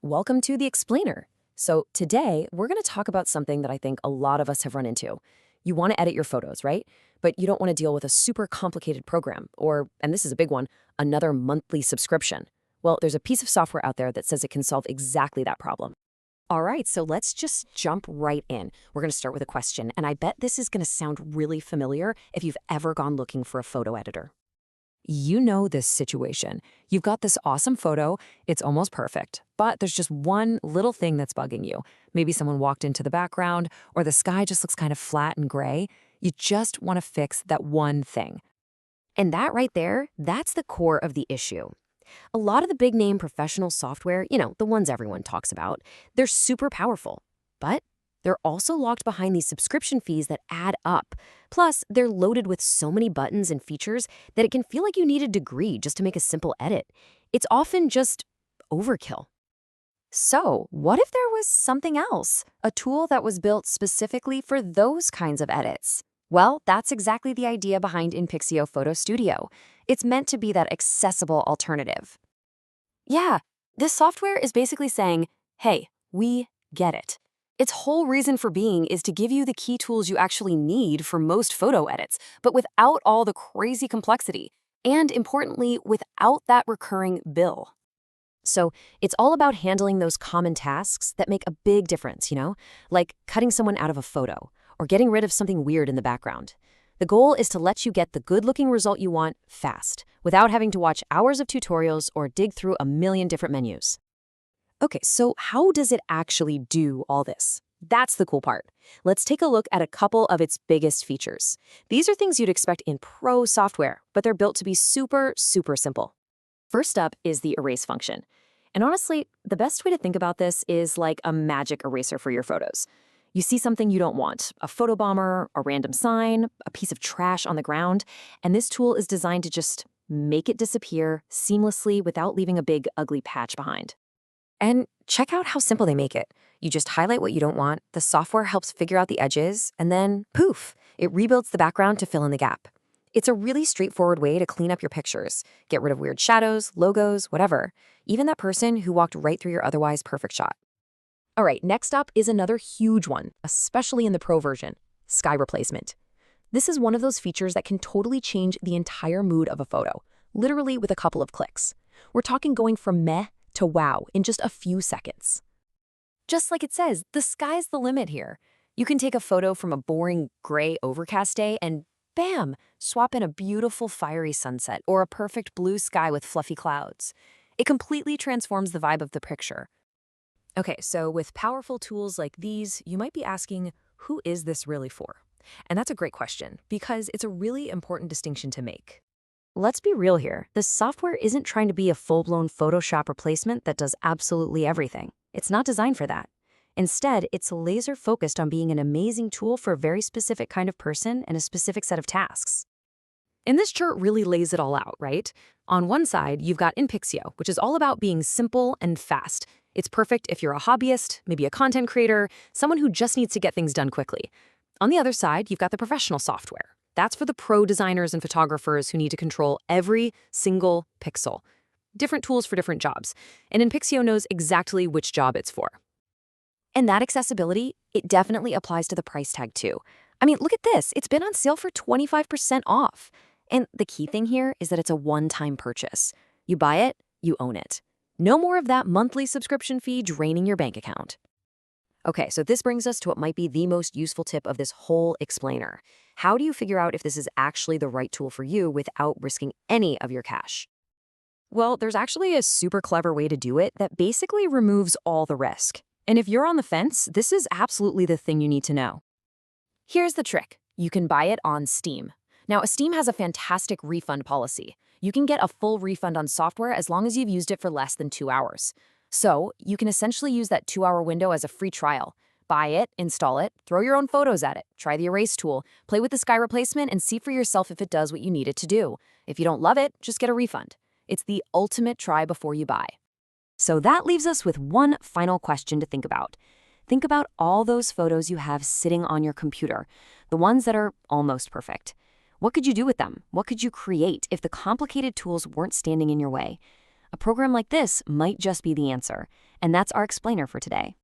Welcome to the Explainer. So today we're going to talk about something that I think a lot of us have run into. You want to edit your photos, right? But you don't want to deal with a super complicated program or, and this is a big one, another monthly subscription. Well, there's a piece of software out there that says it can solve exactly that problem. All right, so let's just jump right in. We're going to start with a question, and I bet this is going to sound really familiar if you've ever gone looking for a photo editor. You know this situation. You've got this awesome photo, it's almost perfect, but there's just one little thing that's bugging you. Maybe someone walked into the background, or the sky just looks kind of flat and gray. You just want to fix that one thing. And that right there, that's the core of the issue. A lot of the big name professional software, the ones everyone talks about, they're super powerful, but they're also locked behind these subscription fees that add up. Plus, they're loaded with so many buttons and features that it can feel like you need a degree just to make a simple edit. It's often just overkill. So, what if there was something else? A tool that was built specifically for those kinds of edits? Well, that's exactly the idea behind inPixio Photo Studio. It's meant to be that accessible alternative. Yeah, this software is basically saying, hey, we get it. Its whole reason for being is to give you the key tools you actually need for most photo edits, but without all the crazy complexity, and importantly, without that recurring bill. So it's all about handling those common tasks that make a big difference, like cutting someone out of a photo or getting rid of something weird in the background. The goal is to let you get the good-looking result you want fast, without having to watch hours of tutorials or dig through a million different menus. Okay, so how does it actually do all this? That's the cool part. Let's take a look at a couple of its biggest features. These are things you'd expect in pro software, but they're built to be super, super simple. First up is the erase function. And honestly, the best way to think about this is like a magic eraser for your photos. You see something you don't want, a photobomber, a random sign, a piece of trash on the ground, and this tool is designed to just make it disappear seamlessly without leaving a big, ugly patch behind. And check out how simple they make it. You just highlight what you don't want, the software helps figure out the edges, and then poof, it rebuilds the background to fill in the gap. It's a really straightforward way to clean up your pictures, get rid of weird shadows, logos, whatever, even that person who walked right through your otherwise perfect shot. All right, next up is another huge one, especially in the pro version, sky replacement. This is one of those features that can totally change the entire mood of a photo, literally with a couple of clicks. We're talking going from meh to wow in just a few seconds. Just like it says, the sky's the limit here. You can take a photo from a boring, gray, overcast day and bam, swap in a beautiful fiery sunset or a perfect blue sky with fluffy clouds. It completely transforms the vibe of the picture. Okay, so with powerful tools like these, you might be asking, who is this really for? And that's a great question, because it's a really important distinction to make. Let's be real here. The software isn't trying to be a full-blown Photoshop replacement that does absolutely everything. It's not designed for that. Instead, it's laser-focused on being an amazing tool for a very specific kind of person and a specific set of tasks. And this chart really lays it all out, right? On one side, you've got inPixio, which is all about being simple and fast. It's perfect if you're a hobbyist, maybe a content creator, someone who just needs to get things done quickly. On the other side, you've got the professional software. That's for the pro designers and photographers who need to control every single pixel. Different tools for different jobs. And inPixio knows exactly which job it's for. And that accessibility, it definitely applies to the price tag too. I mean, look at this. It's been on sale for 25% off. And the key thing here is that it's a one-time purchase. You buy it, you own it. No more of that monthly subscription fee draining your bank account. Okay, so this brings us to what might be the most useful tip of this whole explainer. How do you figure out if this is actually the right tool for you without risking any of your cash? Well, there's actually a super clever way to do it that basically removes all the risk. And if you're on the fence, this is absolutely the thing you need to know. Here's the trick. You can buy it on Steam. Now, Steam has a fantastic refund policy. You can get a full refund on software as long as you've used it for less than 2 hours. So you can essentially use that 2-hour window as a free trial. Buy it, install it, throw your own photos at it, try the erase tool, play with the sky replacement, and see for yourself if it does what you need it to do. If you don't love it, just get a refund. It's the ultimate try before you buy. So that leaves us with one final question to think about. Think about all those photos you have sitting on your computer, the ones that are almost perfect. What could you do with them? What could you create if the complicated tools weren't standing in your way? A program like this might just be the answer. And that's our explainer for today.